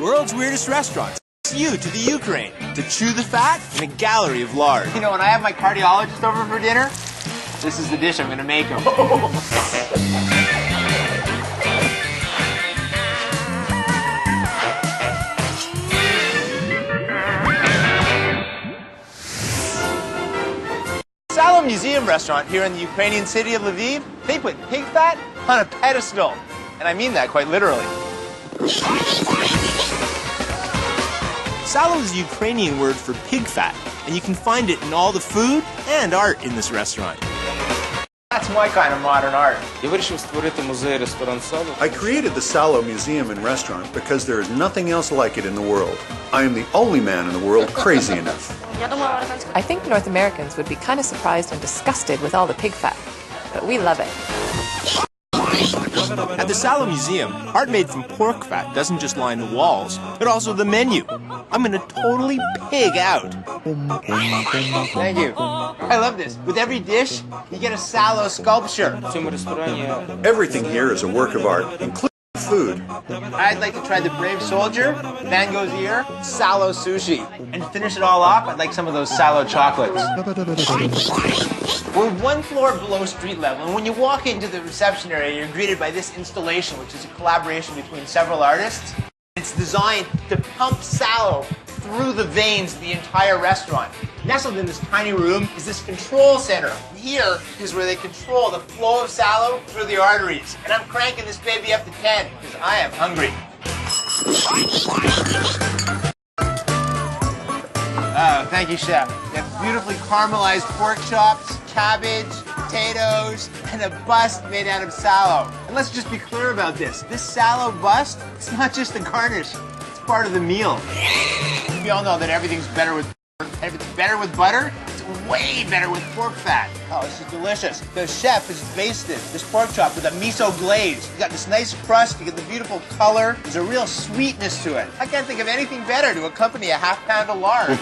world's weirdest restaurants. You to the Ukraine to chew the fat in a gallery of lard. You know, when I have my cardiologist over for dinner, this is the dish I'm going to make him. САЛО Museum restaurant here in the Ukrainian city of Lviv, they put pig fat on a pedestal. And I mean that quite literally. САЛО is a Ukrainian word for pig fat, and you can find it in all the food and art in this restaurant. That's my kind of modern art. Я вирішив створити музей ресторан САЛО. I created the САЛО Museum and Restaurant because there is nothing else like it in the world. I am the only man in the world crazy enough. I think North Americans would be kind of surprised and disgusted with all the pig fat, but we love it. At the САЛО Museum, art made from pork fat doesn't just line the walls, but also the menu. I'm gonna totally pig out. Thank you. I love this. With every dish, you get a САЛО sculpture. В цьому ресторані Everything here is a work of art, including food. I'd like to try the Brave Soldier, Van Gogh's ear, САЛО sushi. And to finish it all off, I'd like some of those САЛО chocolates. We're one floor below street level, and when you walk into the reception area, you're greeted by this installation, which is a collaboration between several artists. It's designed to pump САЛО through the veins of the entire restaurant. Nestled in this tiny room is this control center. Here is where they control the flow of САЛО through the arteries. And I'm cranking this baby up to 10 because I am hungry. Oh, thank you, chef. You have beautifully caramelized pork chops, cabbage, potatoes, and a bust made out of САЛО. And let's just be clear about this. This САЛО bust, it's not just a garnish. It's part of the meal. We all know that everything's better with butter. And if it's better with butter, it's way better with pork fat. Oh, this is delicious. The chef has basted this pork chop with a miso glaze. You got this nice crust, you get the beautiful color. There's a real sweetness to it. I can't think of anything better to accompany a half-pound of lard.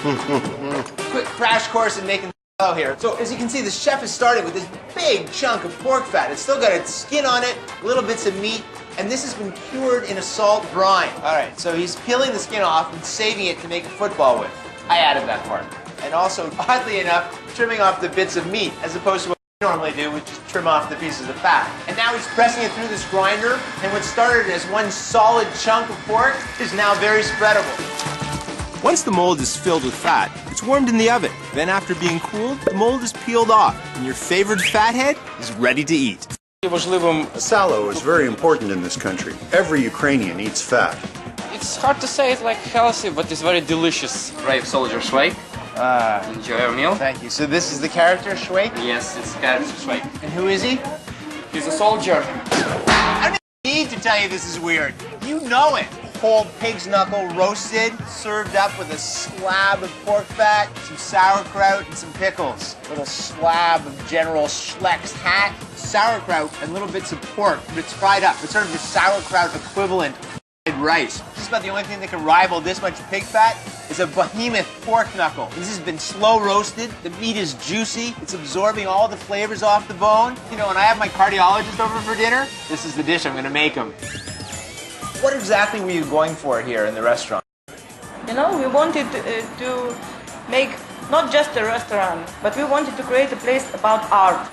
Quick crash course in making САЛО here. So as you can see, the chef has started with this big chunk of pork fat. It's still got its skin on it, little bits of meat, and this has been cured in a salt brine. All right, so he's peeling the skin off and saving it to make a football with. I added that part. And also, oddly enough, trimming off the bits of meat, as opposed to what we normally do, which is trim off the pieces of fat. And now he's pressing it through this grinder, and what started as one solid chunk of pork is now very spreadable. Once the mold is filled with fat, it's warmed in the oven. Then after being cooled, the mold is peeled off, and your favorite fathead is ready to eat. важливим. САЛО is very important in this country. Every Ukrainian eats fat. It's hard to say it's like healthy, but it's very delicious. Brave soldier Shwake. Enjoy your meal. Thank you. So this is the character, Shwake? Yes, it's character Shwake. And who is he? He's a soldier. I don't even need to tell you this is weird. You know it. Whole pig's knuckle roasted, served up with a slab of pork fat, some sauerkraut, and some pickles. With a slab of General Schleck's hat, sauerkraut, and little bits of pork, but it's fried up. It's sort of the sauerkraut equivalent of fried rice. Just about the only thing that can rival this much pig fat is a behemoth pork knuckle. This has been slow roasted. The meat is juicy. It's absorbing all the flavors off the bone. You know, when I have my cardiologist over for dinner, this is the dish I'm going to make him. What exactly were you going for here in the restaurant? You know, we wanted to make not just a restaurant, but we wanted to create a place about art.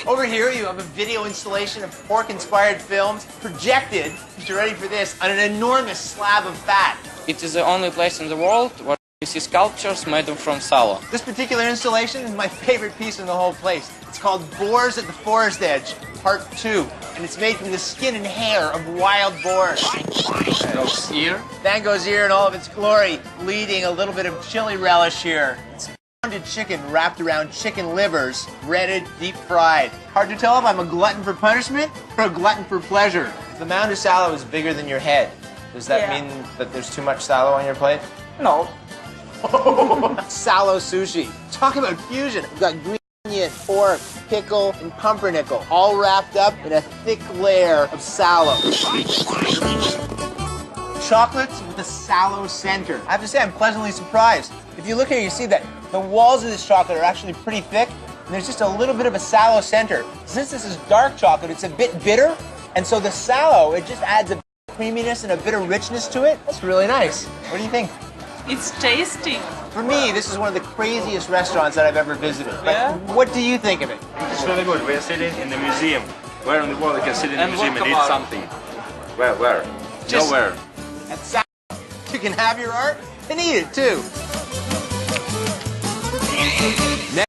Over here you have a video installation of pork-inspired films projected, if you're ready for this, on an enormous slab of fat. It is the only place in the world where you see sculptures made from САЛО. This particular installation is my favorite piece in the whole place. It's called Boars at the Forest Edge, Part 2. And it's made from the skin and hair of wild boars. Van Gogh's ear. Van Gogh's ear in all of its glory, bleeding a little bit of chili relish here. It's pounded chicken wrapped around chicken livers, breaded, deep fried. Hard to tell if I'm a glutton for punishment or a glutton for pleasure. The mound of САЛО is bigger than your head. Does that mean that there's too much САЛО on your plate? No. САЛО sushi. Talk about fusion. We've got green onion, pork, pickle, and pumpernickel, all wrapped up in a thick layer of САЛО. Chocolates with a САЛО center. I have to say, I'm pleasantly surprised. If you look here, you see that the walls of this chocolate are actually pretty thick, and there's just a little bit of a САЛО center. Since this is dark chocolate, it's a bit bitter, and so the САЛО, it just adds a creaminess and a bit of richness to it. That's really nice. What do you think? It's tasty. For me, this is one of the craziest restaurants that I've ever visited. But Yeah? what do you think of it? It's really good. We're sitting in the museum. Where in the world you can sit in the And museum what and eat about- something? Where? Just- Nowhere. At SALO, you can have your art and eat it too.